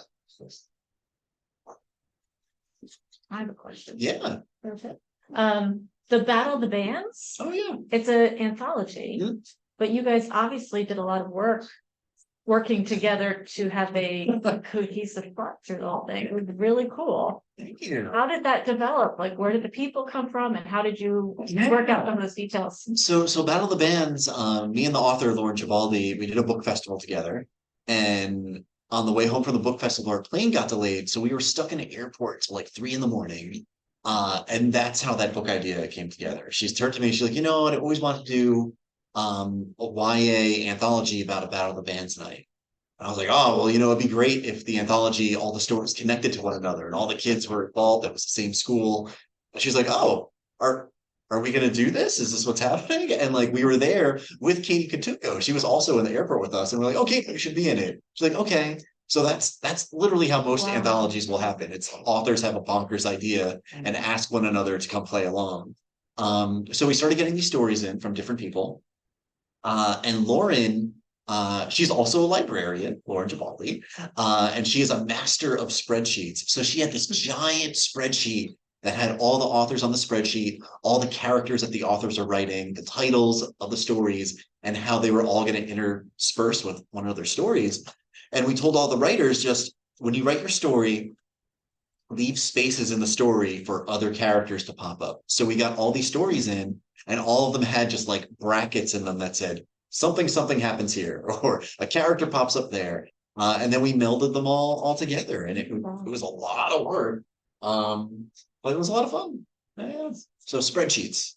Speaker 2: I have a question.
Speaker 3: Yeah.
Speaker 2: Perfect. The Battle of the Bands,
Speaker 3: Oh yeah.
Speaker 2: it's an anthology,
Speaker 3: Mhm.
Speaker 2: but you guys obviously did a lot of work working together to have a cohesive plot through the whole thing. It was really cool.
Speaker 3: Thank you.
Speaker 2: How did that develop? Like, where did the people come from and how did you work out some of those details?
Speaker 3: So Battle of the Bands, me and the author Lauren Gibaldi, we did a book festival together, and on the way home from the book festival, our plane got delayed, so we were stuck in an airport till like 3 a.m. And that's how that book idea came together. She's turned to me, she's like, you know what, I always wanted to do a YA anthology about a Battle of the Bands night. And I was like, oh, well, it'd be great if the anthology, all the stories connected to one another and all the kids were involved. It was the same school. And she's like, oh, are we going to do this? Is this what's happening? And like, we were there with Katie Katuko. She was also in the airport with us. And we're like, okay, you should be in it. She's like, okay. So that's literally how most anthologies will happen. It's authors have a bonkers idea and ask one another to come play along. So we started getting these stories in from different people. And Lauren, she's also a librarian, Lauren Gibaldi, and she is a master of spreadsheets. So she had this giant spreadsheet that had all the authors on the spreadsheet, all the characters that the authors are writing, the titles of the stories, and how they were all going to intersperse with one another's stories. And we told all the writers, just when you write your story, leave spaces in the story for other characters to pop up. So we got all these stories in, and all of them had just like brackets in them that said, something happens here, or a character pops up there. And then we melded them all together, and it was a lot of work. But it was a lot of fun. Yeah. So spreadsheets.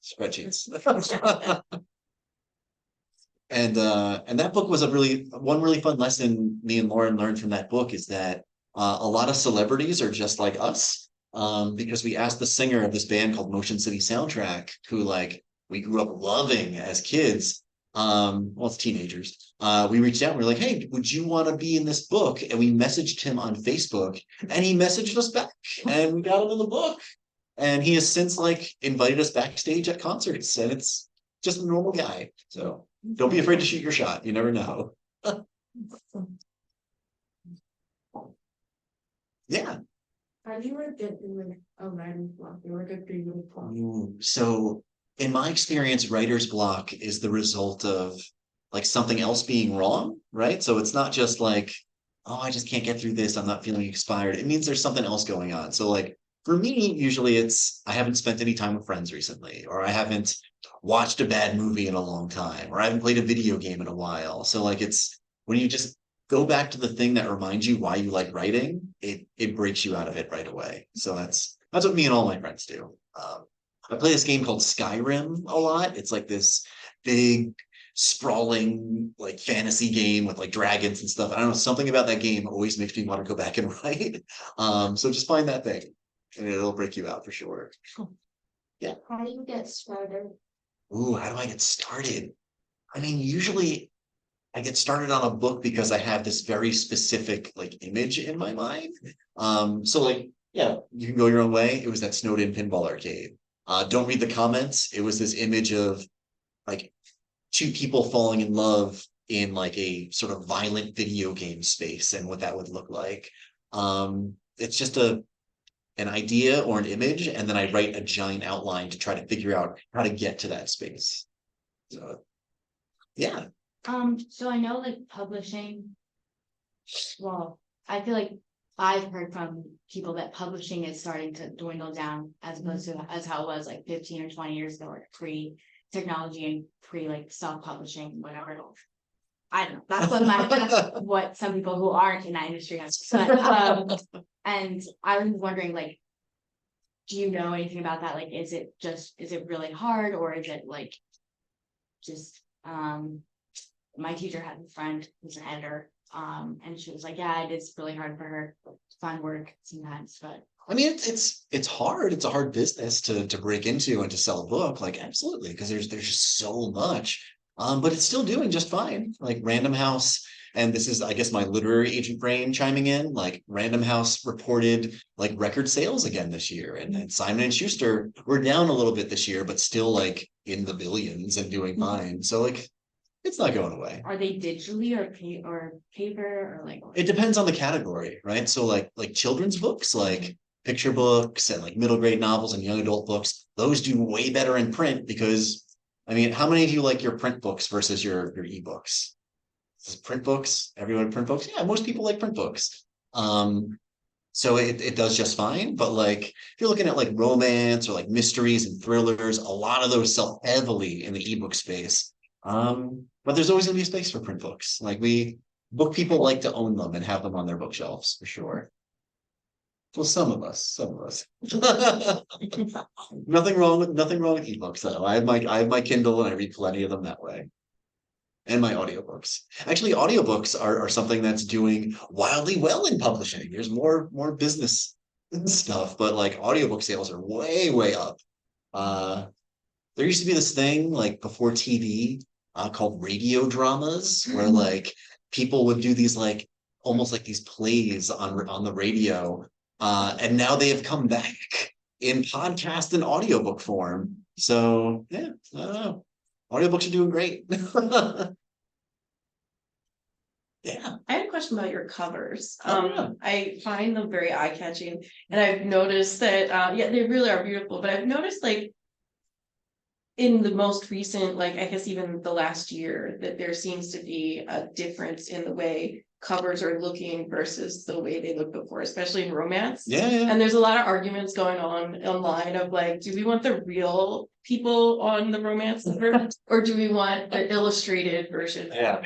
Speaker 3: And that book was one really fun lesson me and Lauren learned from that book is that a lot of celebrities are just like us. Because we asked the singer of this band called Motion City Soundtrack, who like we grew up loving as kids. Well, as teenagers, we reached out and we were like, hey, would you want to be in this book? And we messaged him on Facebook, and he messaged us back, and we got him in the book. And he has since like invited us backstage at concerts, and it's just a normal guy. So don't be afraid to shoot your shot. You never know. Yeah.
Speaker 4: How do you work it in a writing block? You work at the block.
Speaker 3: So in my experience, writer's block is the result of like something else being wrong, right? So it's not just like, oh, I just can't get through this. I'm not feeling inspired. It means there's something else going on. So like for me, usually it's I haven't spent any time with friends recently, or I haven't watched a bad movie in a long time, or I haven't played a video game in a while. So like it's when you just go back to the thing that reminds you why you like writing, it breaks you out of it right away. So that's what me and all my friends do. I play this game called Skyrim a lot. It's like this big, sprawling, like fantasy game with like dragons and stuff. I don't know, something about that game always makes me want to go back and write. So just find that thing, and it'll break you out for sure. Yeah.
Speaker 1: How do you get started?
Speaker 3: Ooh, how do I get started? I mean, usually I get started on a book because I have this very specific like image in my mind. So like, yeah, you can go your own way. It was that Snowden pinball arcade. Don't read the comments. It was this image of like two people falling in love in like a sort of violent video game space and what that would look like. It's just an idea or an image, and then I write a giant outline to try to figure out how to get to that space. So yeah.
Speaker 8: So I know like publishing, well, I feel like I've heard from people that publishing is starting to dwindle down as opposed to as how it was like 15 or 20 years ago, like pre-technology and pre like self-publishing, whatever. I don't know. That's what what some people who aren't in that industry have said. And I was wondering, like, do you know anything about that? Like, is it really hard, or is it like just my teacher had a friend who's an editor, and she was like, yeah, it is really hard for her to find work sometimes, but
Speaker 3: I mean, it's hard. It's a hard business to break into and to sell a book. Like, absolutely, because there's just so much. But it's still doing just fine. Like Random House, and this is, I guess, my literary agent brain chiming in. Like Random House reported like record sales again this year, and Simon and Schuster were down a little bit this year, but still like in the billions and doing fine. So like, it's not going away.
Speaker 8: are they digitally or paper or like?
Speaker 3: It depends on the category, right? So like children's books, like picture books and like middle grade novels and young adult books, those do way better in print because, I mean, how many of you like your print books versus your ebooks? Print books, everyone print books? Yeah, most people like print books. So it does just fine. But like if you're looking at like romance or like mysteries and thrillers, a lot of those sell heavily in the ebook space. But there's always gonna be a space for print books. Like book people like to own them and have them on their bookshelves for sure. Well, some of us. Nothing wrong with ebooks though. I have my Kindle and I read plenty of them that way. and my audiobooks. Actually, audiobooks are something that's doing wildly well in publishing. There's more business stuff, but like audiobook sales are way up. There used to be this thing like before TV called radio dramas, where like people would do these like almost like these plays on the radio, and now they have come back in podcast and audiobook form. So yeah, I don't know. Audiobooks are doing great. Yeah.
Speaker 6: I had a question about your covers.
Speaker 3: Oh, yeah.
Speaker 6: I find them very eye-catching, and I've noticed that, yeah, they really are beautiful, but I've noticed like in the most recent, like, I guess even the last year, that there seems to be a difference in the way covers are looking versus the way they looked before, especially in romance.
Speaker 3: Yeah, yeah.
Speaker 6: And there's a lot of arguments going on online of like, do we want the real people on the romance cover, or do we want an illustrated version?
Speaker 3: Yeah.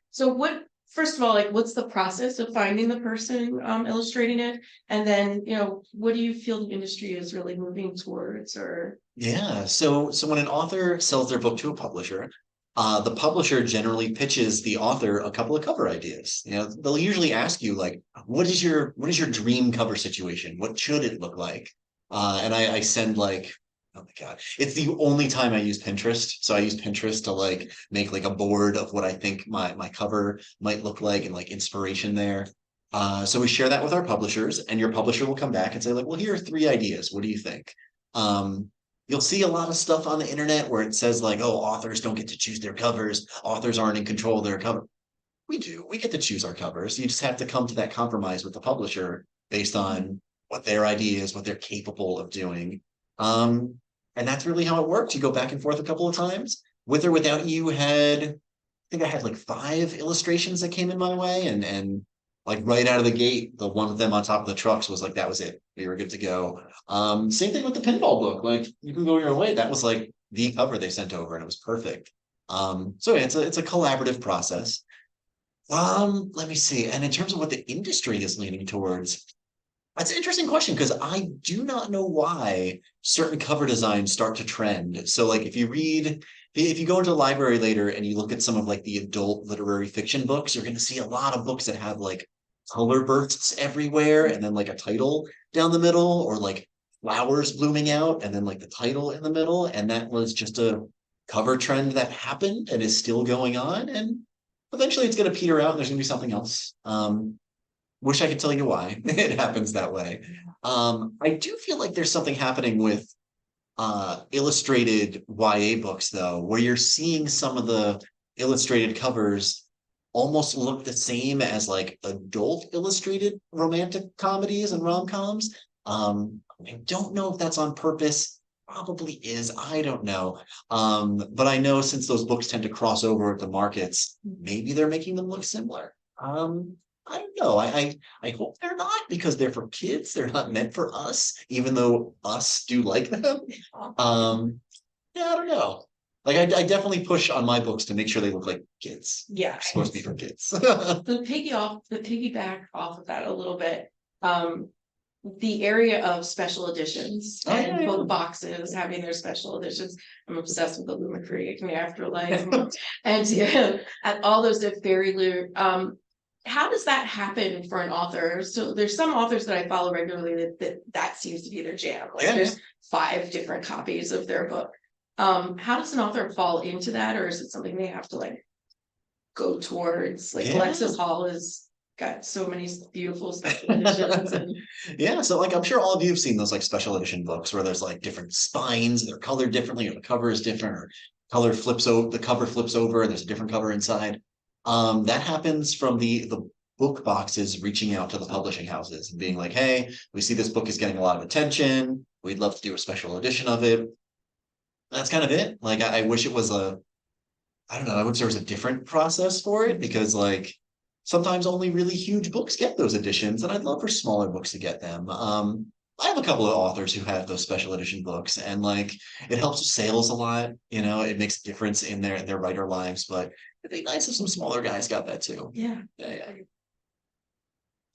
Speaker 6: So what, first of all, like, what's the process of finding the person illustrating it? And then, you know, what do you feel the industry is really moving towards, or?
Speaker 3: Yeah, so when an author sells their book to a publisher, the publisher generally pitches the author a couple of cover ideas. You know, they'll usually ask you like, what is your dream cover situation? What should it look like? And I send like, oh my God, it's the only time I use Pinterest. So I use Pinterest to like make like a board of what I think my cover might look like and like inspiration there. So we share that with our publishers, and your publisher will come back and say like, well, here are 3 ideas. What do you think? You'll see a lot of stuff on the internet where it says like, oh, authors don't get to choose their covers. Authors aren't in control of their cover. We do. We get to choose our covers. You just have to come to that compromise with the publisher based on what their idea is, what they're capable of doing. And that's really how it worked. You go back and forth a couple of times. With or without you I think I had like 5 illustrations that came in my way, and like right out of the gate, the one with them on top of the trucks was like, that was it. We were good to go. Same thing with the pinball book. Like, you can go your way. That was like the cover they sent over, and it was perfect. So yeah, it's a collaborative process. Let me see. And in terms of what the industry is leaning towards, that's an interesting question, because I do not know why certain cover designs start to trend. So like if you go into a library later and you look at some of like the adult literary fiction books, you're going to see a lot of books that have like color bursts everywhere, and then like a title down the middle, or like flowers blooming out and then like the title in the middle. And that was just a cover trend that happened and is still going on. And eventually it's going to peter out and there's going to be something else. Wish I could tell you why it happens that way. I do feel like there's something happening with illustrated YA books though, where you're seeing some of the illustrated covers almost look the same as like adult illustrated romantic comedies and rom-coms. I don't know if that's on purpose. Probably is. I don't know. But I know since those books tend to cross over at the markets, maybe they're making them look similar. I don't know. I hope they're not, because they're for kids. They're not meant for us, even though us do like them. Yeah, I don't know. Like I definitely push on my books to make sure they look like kids.
Speaker 6: Yeah.
Speaker 3: They're supposed to be for kids.
Speaker 6: The piggyback off of that a little bit, the area of special editions
Speaker 3: Oh,
Speaker 6: and
Speaker 3: yeah, yeah.
Speaker 6: book boxes having their special editions. I'm obsessed with the Luma Creek and the Afterlife and yeah, and all those how does that happen for an author? So there's some authors that I follow regularly that seems to be their jam. Like
Speaker 3: Yeah.
Speaker 6: there's 5 different copies of their book. How does an author fall into that, or is it something they have to like go towards? Like
Speaker 3: Yeah.
Speaker 6: Alexis Hall has got so many beautiful special editions and
Speaker 3: Yeah, so like I'm sure all of you have seen those like special edition books where there's like different spines, they're colored differently, or the cover is different, or the cover flips over and there's a different cover inside. That happens from the book boxes reaching out to the publishing houses and being like, hey, we see this book is getting a lot of attention. We'd love to do a special edition of it. That's kind of it. Like I wish it was I don't know, I wish there was a different process for it, because like sometimes only really huge books get those editions, and I'd love for smaller books to get them. I have a couple of authors who have those special edition books, and like it helps with sales a lot. You know, it makes a difference in their writer lives, but it'd be nice if some smaller guys got that too.
Speaker 6: yeah.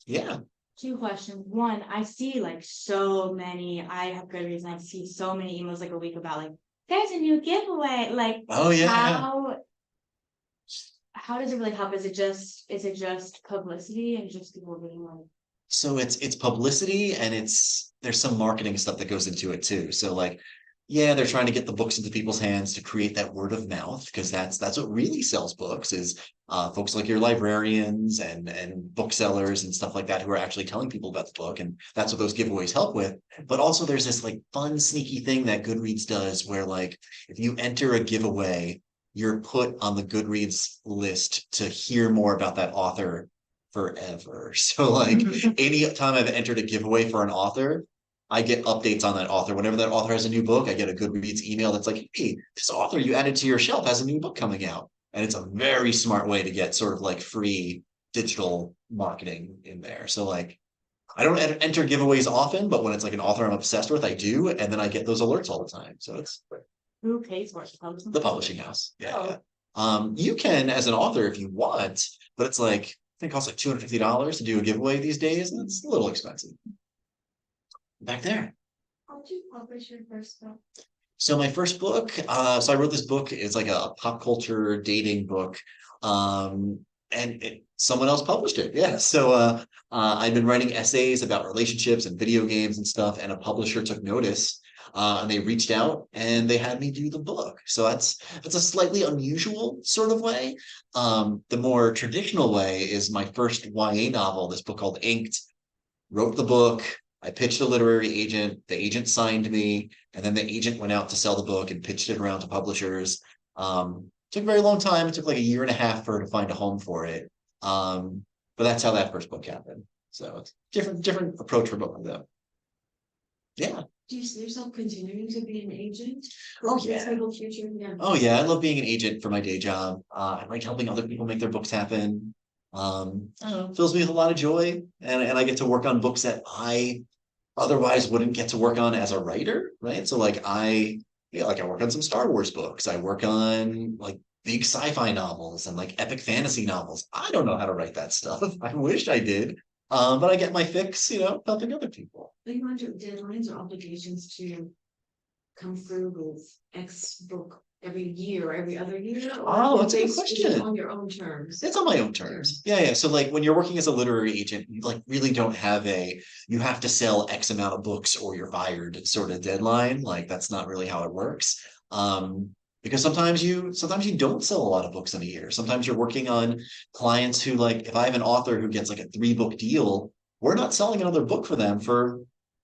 Speaker 3: Yeah.
Speaker 8: 2 questions. One, I see like so many, I have good reason, I see so many emails like a week about like, there's a new giveaway. Like,
Speaker 3: Oh yeah.
Speaker 8: how how does it really help? Is it just publicity and just people being like,
Speaker 3: So it's publicity and there's some marketing stuff that goes into it too. So like, yeah, they're trying to get the books into people's hands to create that word of mouth, because that's what really sells books is folks like your librarians and booksellers and stuff like that who are actually telling people about the book, and that's what those giveaways help with. But also there's this like fun sneaky thing that Goodreads does where like if you enter a giveaway, you're put on the Goodreads list to hear more about that author forever. So like any time I've entered a giveaway for an author, I get updates on that author. Whenever that author has a new book, I get a Goodreads email that's like, hey, this author you added to your shelf has a new book coming out. And it's a very smart way to get sort of like free digital marketing in there. So like, I don't enter giveaways often, but when it's like an author I'm obsessed with, I do. And then I get those alerts all the time. So it's
Speaker 8: who pays for it?
Speaker 3: the publishing house. Yeah.
Speaker 8: Oh.
Speaker 3: Yeah. You can as an author if you want, but it's like, I think it costs like $250 to do a giveaway these days, and it's a little expensive. Back there.
Speaker 4: How'd you publish your first book?
Speaker 3: So my first book, so I wrote this book. It's like a pop culture dating book, and someone else published it. Yeah. So I've been writing essays about relationships and video games and stuff, and a publisher took notice, and they reached out and they had me do the book. So that's a slightly unusual sort of way. The more traditional way is my first YA novel, this book called Inked. Wrote the book. I pitched a literary agent, the agent signed me, and then the agent went out to sell the book and pitched it around to publishers. Took a very long time. It took like a year and a half for her to find a home for it. But that's how that first book happened. So it's different approach for both of them. Yeah.
Speaker 4: Do you see yourself continuing to be an agent?
Speaker 3: Oh,
Speaker 4: For the
Speaker 3: yeah.
Speaker 4: foreseeable future? Yeah.
Speaker 3: Oh yeah, I love being an agent for my day job. I like helping other people make their books happen. I don't know, fills me with a lot of joy, and I get to work on books that I otherwise wouldn't get to work on as a writer, right? So like I work on some Star Wars books. I work on like big sci-fi novels and like epic fantasy novels. I don't know how to write that stuff. I wish I did. But I get my fix, helping other people.
Speaker 4: Are you under deadlines or obligations to come through with X book every year or every other year? Or
Speaker 3: Oh, that's a good
Speaker 4: is it
Speaker 3: question.
Speaker 4: On your own terms.
Speaker 3: It's on my own terms. Yeah. So like when you're working as a literary agent, you like really don't have you have to sell X amount of books or you're fired sort of deadline. Like that's not really how it works. Because sometimes you don't sell a lot of books in a year. Sometimes you're working on clients who like, if I have an author who gets like a 3-book deal, we're not selling another book for them for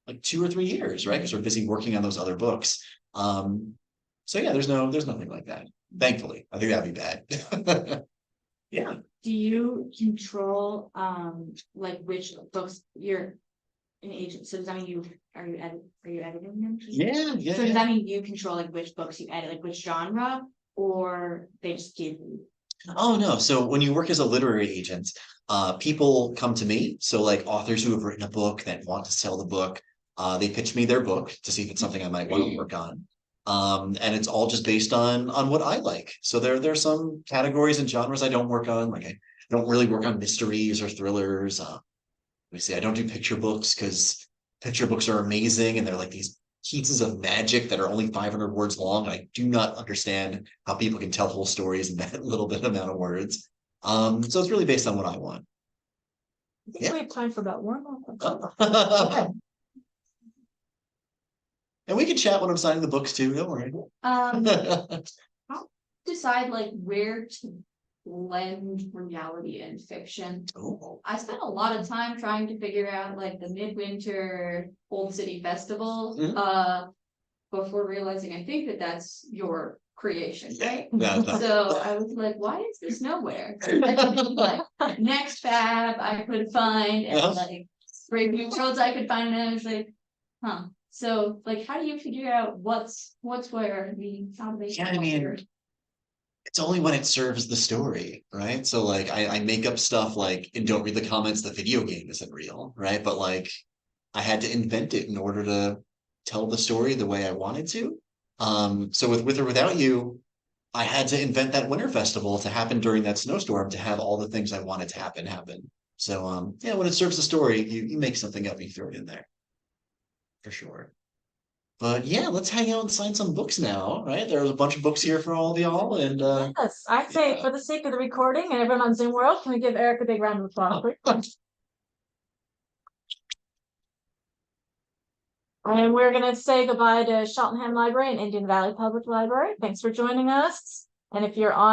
Speaker 3: like 2 or 3 years, right? Because we're busy working on those other books. So yeah, there's nothing like that. Thankfully, I think that'd be bad. Yeah.
Speaker 8: do you control like which books you're an agent? So does that mean are you editing them?
Speaker 3: Yeah.
Speaker 8: So does that mean you control like which books you edit, like which genre, or they just give you?
Speaker 3: Oh no. So when you work as a literary agent, people come to me. So like authors who have written a book that want to sell the book, they pitch me their book to see if it's something I might want to work on. And it's all just based on what I like. So there's some categories and genres I don't work on. Like I don't really work on mysteries or thrillers. Let me see, I don't do picture books because picture books are amazing and they're like these pieces of magic that are only 500 words long. And I do not understand how people can tell whole stories in that little bit amount of words. So it's really based on what I want. Yeah.
Speaker 2: We have time for about one more.
Speaker 3: And we can chat when I'm signing the books too, don't worry.
Speaker 7: Decide like where to blend reality and fiction.
Speaker 3: Oh.
Speaker 7: I spent a lot of time trying to figure out like the Midwinter Old City Festival,
Speaker 3: Mhm.
Speaker 7: before realizing I think that's your creation, right?
Speaker 3: No, no.
Speaker 7: So I was like, why is this nowhere? Like Next Fab I could find and
Speaker 3: Uh-huh.
Speaker 7: like Brave New Worlds I could find, and I was like, huh. So like how do you figure out what's where the foundation?
Speaker 3: Yeah, I mean, it's only when it serves the story, right? So like I make up stuff like and don't read the comments, the video game isn't real, right? But like I had to invent it in order to tell the story the way I wanted to. So with or without you, I had to invent that winter festival to happen during that snowstorm to have all the things I wanted to happen. So yeah, when it serves the story, you make something up, you throw it in there. For sure. But yeah, let's hang out and sign some books now, right? There's a bunch of books here for all of y'all, and
Speaker 2: Yes, I'd say for the sake of the recording and everyone on Zoom world, can we give Eric a big round of applause? And we're gonna say goodbye to Cheltenham Library and Indian Valley Public Library. Thanks for joining us. And if you're on